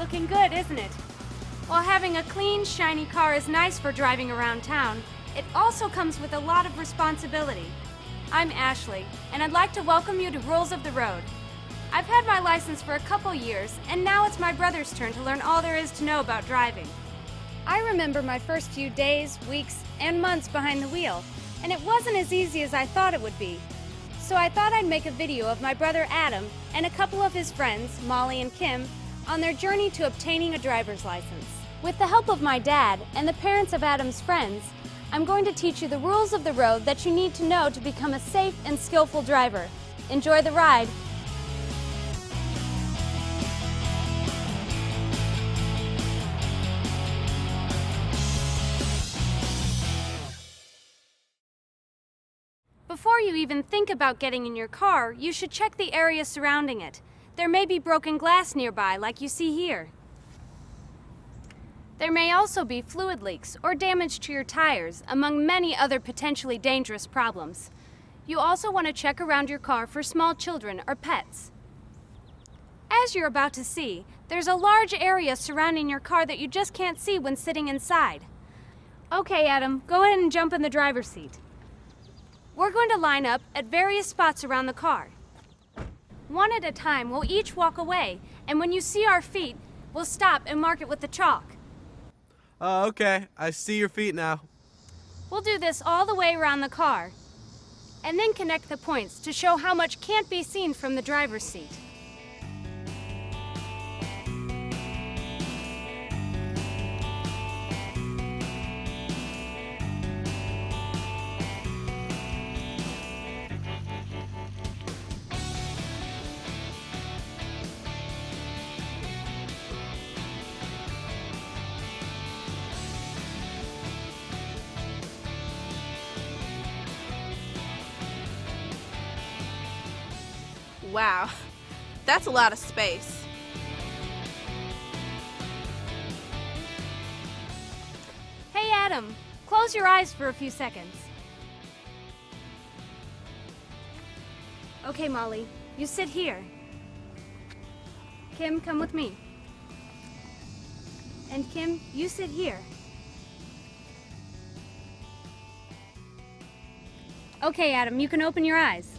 looking good, isn't it? While having a clean, shiny car is nice for driving around town, it also comes with a lot of responsibility. I'm Ashley, and I'd like to welcome you to Rules of the Road. I've had my license for a couple years, and now it's my brother's turn to learn all there is to know about driving. I remember my first few days, weeks, and months behind the wheel, and it wasn't as easy as I thought it would be. So I thought I'd make a video of my brother Adam and a couple of his friends, Molly and Kim, on their journey to obtaining a driver's license. With the help of my dad and the parents of Adam's friends, I'm going to teach you the rules of the road that you need to know to become a safe and skillful driver. Enjoy the ride. Before you even think about getting in your car, you should check the area surrounding it. There may be broken glass nearby, like you see here. There may also be fluid leaks or damage to your tires, among many other potentially dangerous problems. You also want to check around your car for small children or pets. As you're about to see, there's a large area surrounding your car that you just can't see when sitting inside. Okay, Adam, go ahead and jump in the driver's seat. We're going to line up at various spots around the car. One at a time, we'll each walk away, and when you see our feet, we'll stop and mark it with the chalk. Okay. I see your feet now. We'll do this all the way around the car, and then connect the points to show how much can't be seen from the driver's seat. Wow, that's a lot of space. Hey, Adam, close your eyes for a few seconds. Okay, Molly, you sit here. Kim, come with me. And Kim, you sit here. Okay, Adam, you can open your eyes.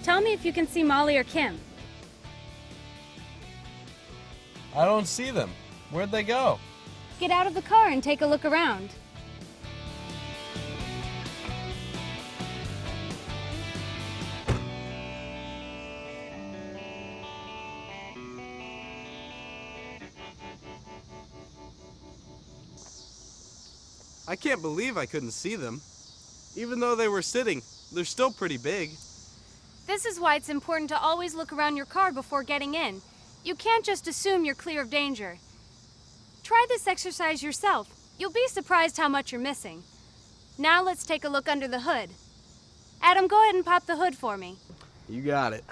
Tell me if you can see Molly or Kim. I don't see them. Where'd they go? Get out of the car and take a look around. I can't believe I couldn't see them. Even though they were sitting, they're still pretty big. This is why it's important to always look around your car before getting in. You can't just assume you're clear of danger. Try this exercise yourself. You'll be surprised how much you're missing. Now let's take a look under the hood. Adam, go ahead and pop the hood for me. You got it.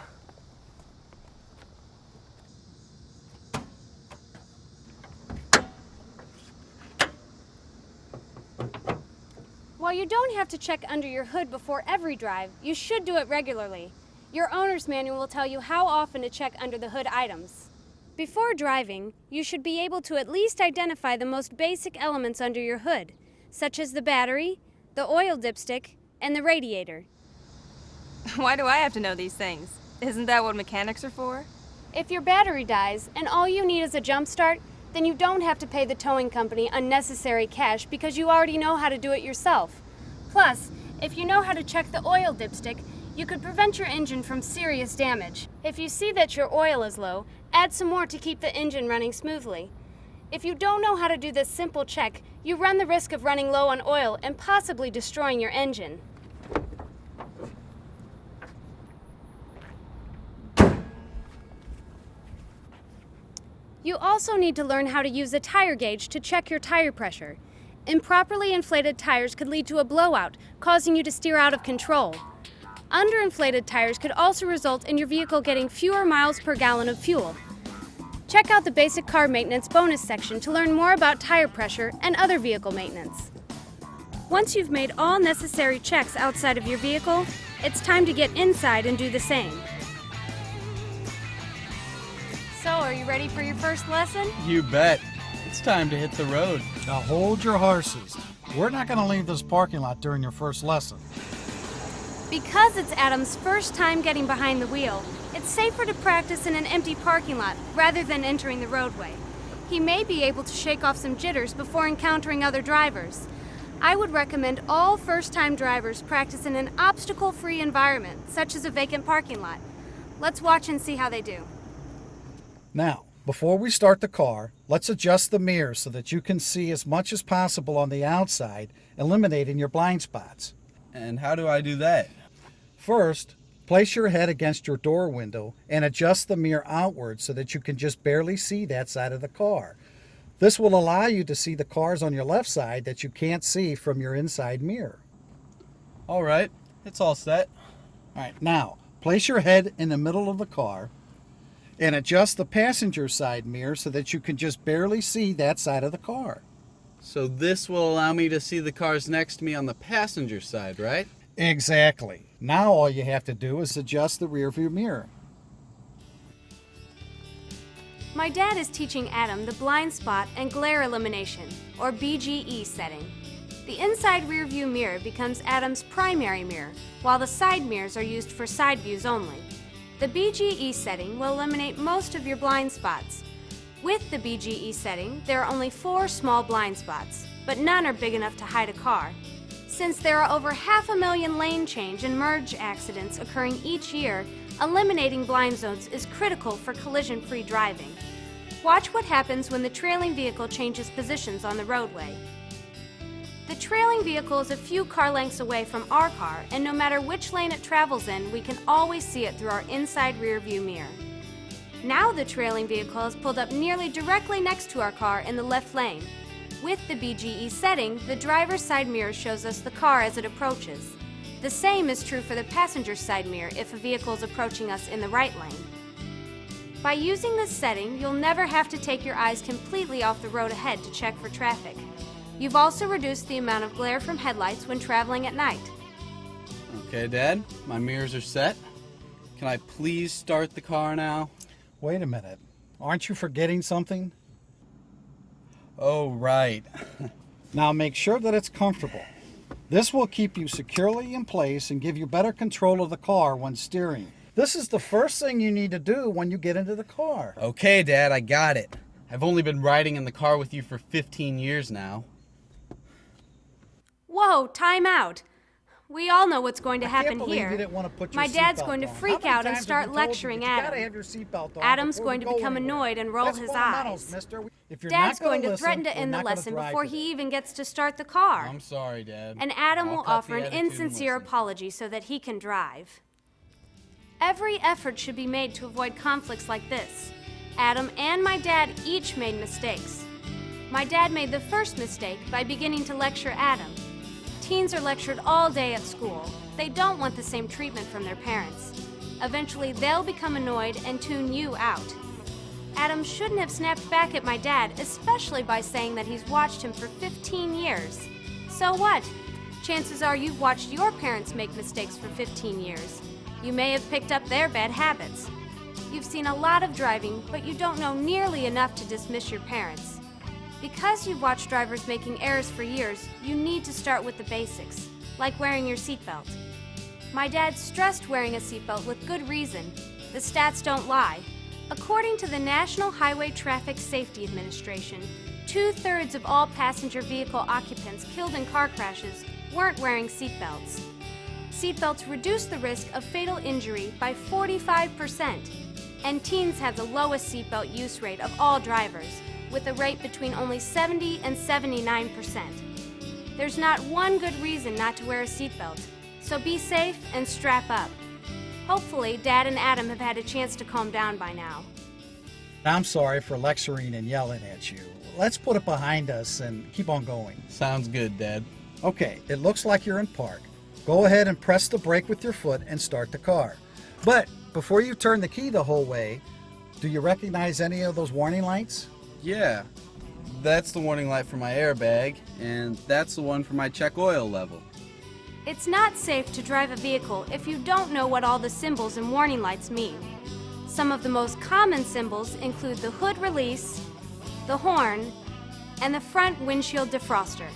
While you don't have to check under your hood before every drive, you should do it regularly. Your owner's manual will tell you how often to check under the hood items. Before driving, you should be able to at least identify the most basic elements under your hood, such as the battery, the oil dipstick, and the radiator. Why do I have to know these things? Isn't that what mechanics are for? If your battery dies and all you need is a jump start, then you don't have to pay the towing company unnecessary cash because you already know how to do it yourself. Plus, if you know how to check the oil dipstick, you could prevent your engine from serious damage. If you see that your oil is low, add some more to keep the engine running smoothly. If you don't know how to do this simple check, you run the risk of running low on oil and possibly destroying your engine. You also need to learn how to use a tire gauge to check your tire pressure. Improperly inflated tires could lead to a blowout, causing you to steer out of control. Underinflated tires could also result in your vehicle getting fewer miles per gallon of fuel. Check out the basic car maintenance bonus section to learn more about tire pressure and other vehicle maintenance. Once you've made all necessary checks outside of your vehicle, it's time to get inside and do the same. So, are you ready for your first lesson? You bet. It's time to hit the road. Now hold your horses. We're not going to leave this parking lot during your first lesson. Because it's Adam's first time getting behind the wheel, it's safer to practice in an empty parking lot rather than entering the roadway. He may be able to shake off some jitters before encountering other drivers. I would recommend all first-time drivers practice in an obstacle-free environment, such as a vacant parking lot. Let's watch and see how they do. Now, before we start the car, let's adjust the mirror so that you can see as much as possible on the outside, eliminating your blind spots. And how do I do that? First, place your head against your door window and adjust the mirror outward so that you can just barely see that side of the car. This will allow you to see the cars on your left side that you can't see from your inside mirror. All right, it's all set. All right, now, place your head in the middle of the car and adjust the passenger side mirror so that you can just barely see that side of the car. So this will allow me to see the cars next to me on the passenger side, right? Exactly. Now all you have to do is adjust the rear view mirror. My dad is teaching Adam the blind spot and glare elimination, or BGE setting. The inside rear view mirror becomes Adam's primary mirror, while the side mirrors are used for side views only. The BGE setting will eliminate most of your blind spots. With the BGE setting, there are only 4 small blind spots, but none are big enough to hide a car. Since there are over 500,000 lane change and merge accidents occurring each year, eliminating blind zones is critical for collision-free driving. Watch what happens when the trailing vehicle changes positions on the roadway. The trailing vehicle is a few car lengths away from our car, and no matter which lane it travels in, we can always see it through our inside rear view mirror. Now the trailing vehicle has pulled up nearly directly next to our car in the left lane. With the BGE setting, the driver's side mirror shows us the car as it approaches. The same is true for the passenger side mirror if a vehicle is approaching us in the right lane. By using this setting, you'll never have to take your eyes completely off the road ahead to check for traffic. You've also reduced the amount of glare from headlights when traveling at night. Okay, Dad, my mirrors are set. Can I please start the car now? Wait a minute. Aren't you forgetting something? Oh, right. Now make sure that it's comfortable. This will keep you securely in place and give you better control of the car when steering. This is the first thing you need to do when you get into the car. Okay, Dad, I got it. I've only been riding in the car with you for 15 years now. Whoa, time out. We all know what's going to happen I can't believe here. you didn't want to put your My dad's seatbelt going to on. freak How many out and times start have we told you lecturing that you gotta Adam. have your seatbelt on Adam's before going we to go become anywhere. annoyed and roll That's his fundamentals, eyes. mister. If you're Dad's not gonna going to listen, threaten to we're end the not gonna lesson drive before today. he even gets to start the car. I'm sorry, Dad. And Adam I'll will cut offer the an attitude and insincere listen. apology so that he can drive. Every effort should be made to avoid conflicts like this. Adam and my dad each made mistakes. My dad made the first mistake by beginning to lecture Adam. Teens are lectured all day at school. They don't want the same treatment from their parents. Eventually, they'll become annoyed and tune you out. Adam shouldn't have snapped back at my dad, especially by saying that he's watched him for 15 years. So what? Chances are you've watched your parents make mistakes for 15 years. You may have picked up their bad habits. You've seen a lot of driving, but you don't know nearly enough to dismiss your parents. Because you've watched drivers making errors for years, you need to start with the basics, like wearing your seatbelt. My dad stressed wearing a seatbelt with good reason. The stats don't lie. According to the National Highway Traffic Safety Administration, 2/3 of all passenger vehicle occupants killed in car crashes weren't wearing seatbelts. Seatbelts reduce the risk of fatal injury by 45%, and teens have the lowest seatbelt use rate of all drivers, with a rate between only 70 and 79%. There's not one good reason not to wear a seatbelt, so be safe and strap up. Hopefully, Dad and Adam have had a chance to calm down by now. I'm sorry for lecturing and yelling at you. Let's put it behind us and keep on going. Sounds good, Dad. Okay, it looks like you're in park. Go ahead and press the brake with your foot and start the car. But before you turn the key the whole way, do you recognize any of those warning lights? Yeah, that's the warning light for my airbag, and that's the one for my check oil level. It's not safe to drive a vehicle if you don't know what all the symbols and warning lights mean. Some of the most common symbols include the hood release, the horn, and the front windshield defroster.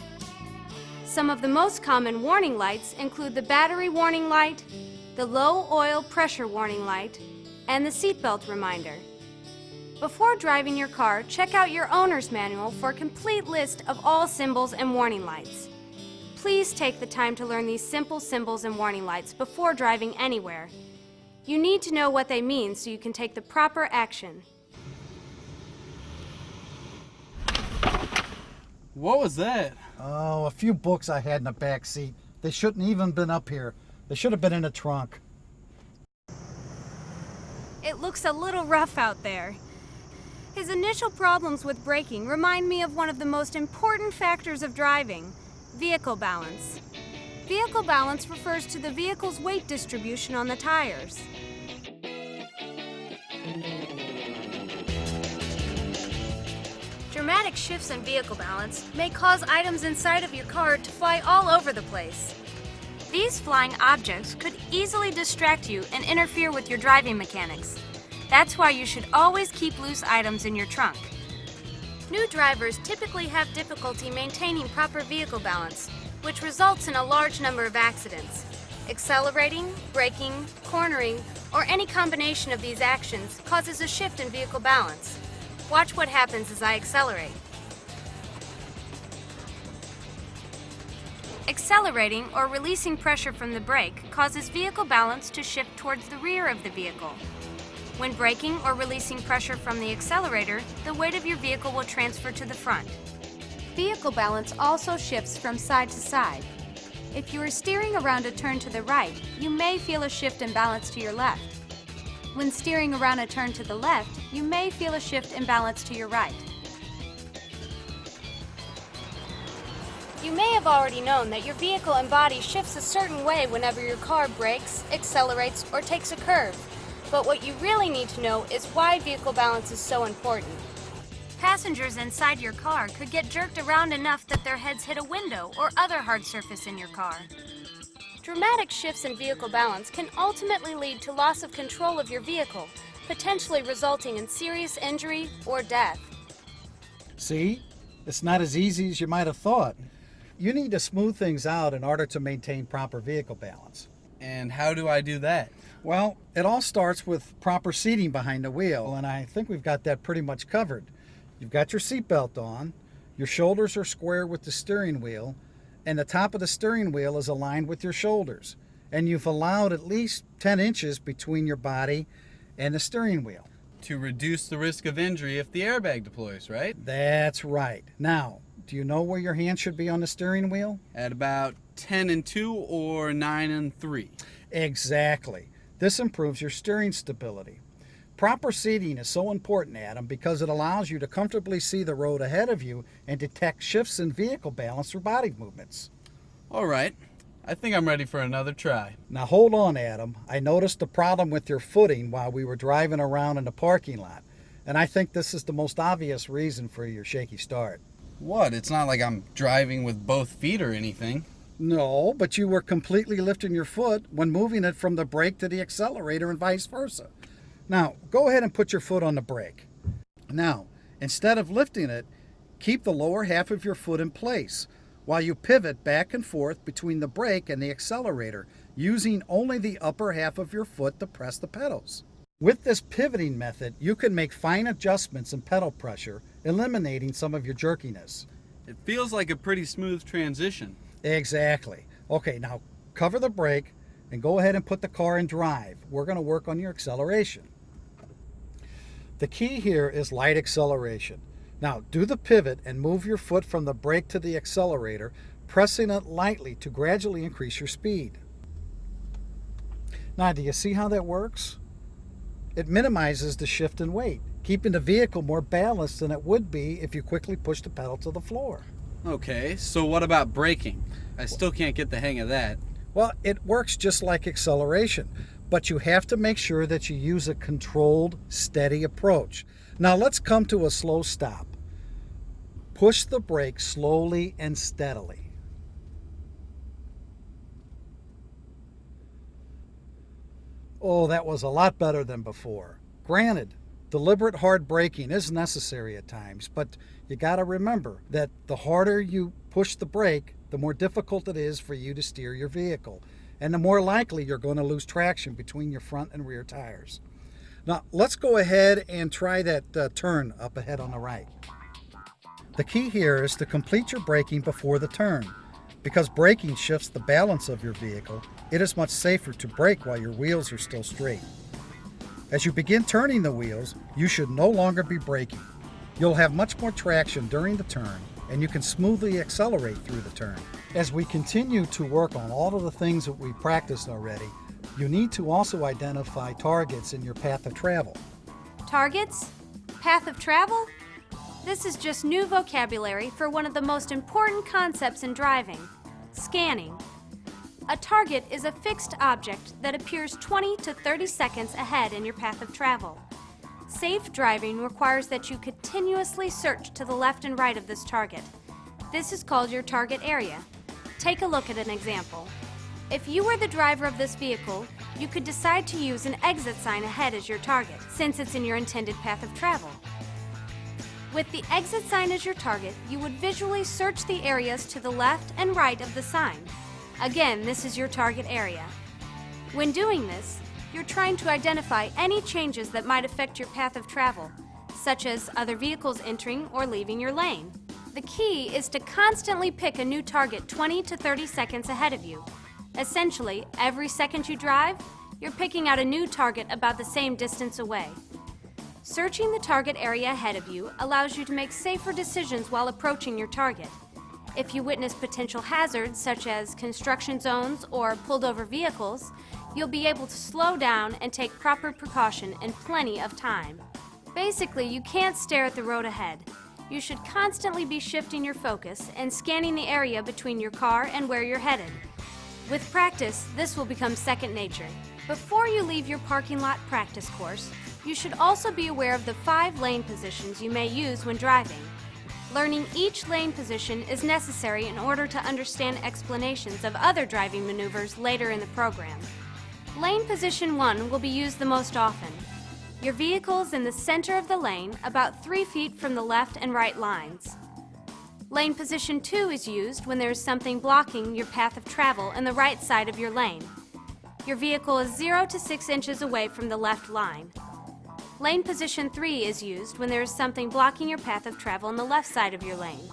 Some of the most common warning lights include the battery warning light, the low oil pressure warning light, and the seatbelt reminder. Before driving your car, check out your owner's manual for a complete list of all symbols and warning lights. Please take the time to learn these simple symbols and warning lights before driving anywhere. You need to know what they mean so you can take the proper action. What was that? Oh, a few books I had in the back seat. They shouldn't even been up here. They should have been in the trunk. It looks a little rough out there. His initial problems with braking remind me of one of the most important factors of driving, vehicle balance. Vehicle balance refers to the vehicle's weight distribution on the tires. Dramatic shifts in vehicle balance may cause items inside of your car to fly all over the place. These flying objects could easily distract you and interfere with your driving mechanics. That's why you should always keep loose items in your trunk. New drivers typically have difficulty maintaining proper vehicle balance, which results in a large number of accidents. Accelerating, braking, cornering, or any combination of these actions causes a shift in vehicle balance. Watch what happens as I accelerate. Accelerating or releasing pressure from the brake causes vehicle balance to shift towards the rear of the vehicle. When braking or releasing pressure from the accelerator, the weight of your vehicle will transfer to the front. Vehicle balance also shifts from side to side. If you are steering around a turn to the right, you may feel a shift in balance to your left. When steering around a turn to the left, you may feel a shift in balance to your right. You may have already known that your vehicle and body shifts a certain way whenever your car brakes, accelerates, or takes a curve. But what you really need to know is why vehicle balance is so important. Passengers inside your car could get jerked around enough that their heads hit a window or other hard surface in your car. Dramatic shifts in vehicle balance can ultimately lead to loss of control of your vehicle, potentially resulting in serious injury or death. See? It's not as easy as you might have thought. You need to smooth things out in order to maintain proper vehicle balance. And how do I do that? Well, it all starts with proper seating behind the wheel, and I think we've got that pretty much covered. You've got your seatbelt on, your shoulders are square with the steering wheel, and the top of the steering wheel is aligned with your shoulders. And you've allowed at least 10 inches between your body and the steering wheel. To reduce the risk of injury if the airbag deploys, right? That's right. Now, do you know where your hand should be on the steering wheel? At about 10 and 2 or 9 and 3. Exactly. This improves your steering stability. Proper seating is so important, Adam, because it allows you to comfortably see the road ahead of you and detect shifts in vehicle balance through body movements. All right. I think I'm ready for another try. Now hold on, Adam. I noticed a problem with your footing while we were driving around in the parking lot, and I think this is the most obvious reason for your shaky start. What? It's not like I'm driving with both feet or anything. No, but you were completely lifting your foot when moving it from the brake to the accelerator and vice versa. Now, go ahead and put your foot on the brake. Now, instead of lifting it, keep the lower half of your foot in place while you pivot back and forth between the brake and the accelerator, using only the upper half of your foot to press the pedals. With this pivoting method, you can make fine adjustments in pedal pressure, eliminating some of your jerkiness. It feels like a pretty smooth transition. Exactly. Okay, now cover the brake and go ahead and put the car in drive. We're going to work on your acceleration. The key here is light acceleration. Now do the pivot and move your foot from the brake to the accelerator, pressing it lightly to gradually increase your speed. Now, do you see how that works? It minimizes the shift in weight, keeping the vehicle more balanced than it would be if you quickly push the pedal to the floor. Okay, so what about braking? I still can't get the hang of that. Well, it works just like acceleration, but you have to make sure that you use a controlled, steady approach. Now let's come to a slow stop. Push the brake slowly and steadily. Oh, that was a lot better than before. Granted, deliberate hard braking is necessary at times, but you got to remember that the harder you push the brake, the more difficult it is for you to steer your vehicle, and the more likely you're going to lose traction between your front and rear tires. Now, let's go ahead and try that turn up ahead on the right. The key here is to complete your braking before the turn. Because braking shifts the balance of your vehicle, it is much safer to brake while your wheels are still straight. As you begin turning the wheels, you should no longer be braking. You'll have much more traction during the turn, and you can smoothly accelerate through the turn. As we continue to work on all of the things that we practiced already, you need to also identify targets in your path of travel. Targets? Path of travel? This is just new vocabulary for one of the most important concepts in driving: scanning. A target is a fixed object that appears 20 to 30 seconds ahead in your path of travel. Safe driving requires that you continuously search to the left and right of this target. This is called your target area. Take a look at an example. If you were the driver of this vehicle, you could decide to use an exit sign ahead as your target, since it's in your intended path of travel. With the exit sign as your target, you would visually search the areas to the left and right of the sign. Again, this is your target area. When doing this, you're trying to identify any changes that might affect your path of travel, such as other vehicles entering or leaving your lane. The key is to constantly pick a new target 20 to 30 seconds ahead of you. Essentially, every second you drive, you're picking out a new target about the same distance away. Searching the target area ahead of you allows you to make safer decisions while approaching your target. If you witness potential hazards such as construction zones or pulled over vehicles, you'll be able to slow down and take proper precaution in plenty of time. Basically, you can't stare at the road ahead. You should constantly be shifting your focus and scanning the area between your car and where you're headed. With practice, this will become second nature. Before you leave your parking lot practice course, you should also be aware of the 5 lane positions you may use when driving. Learning each lane position is necessary in order to understand explanations of other driving maneuvers later in the program. Lane position 1 will be used the most often. Your vehicle is in the center of the lane, about 3 feet from the left and right lines. Lane position 2 is used when there is something blocking your path of travel in the right side of your lane. Your vehicle is 0 to 6 inches away from the left line. Lane position 3 is used when there is something blocking your path of travel on the left side of your lane.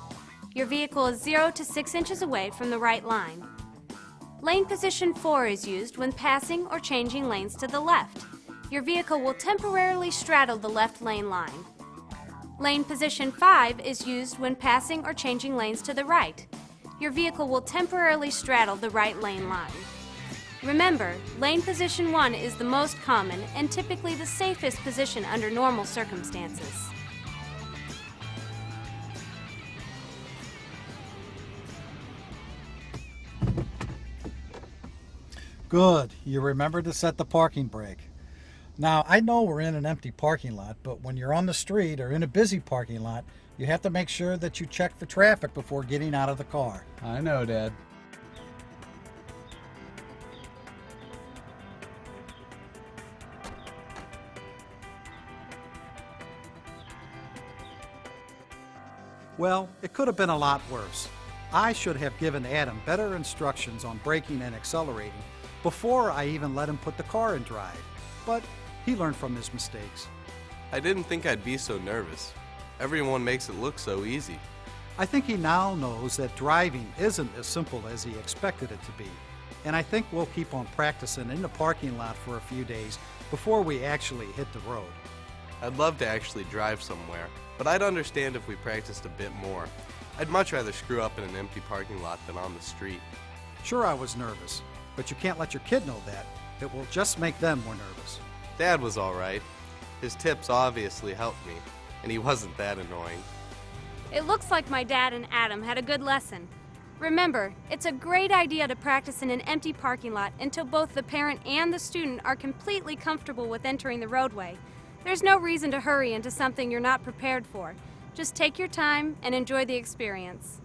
Your vehicle is 0 to 6 inches away from the right line. Lane position 4 is used when passing or changing lanes to the left. Your vehicle will temporarily straddle the left lane line. Lane position 5 is used when passing or changing lanes to the right. Your vehicle will temporarily straddle the right lane line. Remember, lane position 1 is the most common and typically the safest position under normal circumstances. Good. You remember to set the parking brake. Now, I know we're in an empty parking lot, but when you're on the street or in a busy parking lot, you have to make sure that you check for traffic before getting out of the car. I know, Dad. Well, it could have been a lot worse. I should have given Adam better instructions on braking and accelerating before I even let him put the car in drive. But he learned from his mistakes. I didn't think I'd be so nervous. Everyone makes it look so easy. I think he now knows that driving isn't as simple as he expected it to be. And I think we'll keep on practicing in the parking lot for a few days before we actually hit the road. I'd love to actually drive somewhere, but I'd understand if we practiced a bit more. I'd much rather screw up in an empty parking lot than on the street. Sure, I was nervous, but you can't let your kid know that. It will just make them more nervous. Dad was all right. His tips obviously helped me, and he wasn't that annoying. It looks like my dad and Adam had a good lesson. Remember, it's a great idea to practice in an empty parking lot until both the parent and the student are completely comfortable with entering the roadway. There's no reason to hurry into something you're not prepared for. Just take your time and enjoy the experience.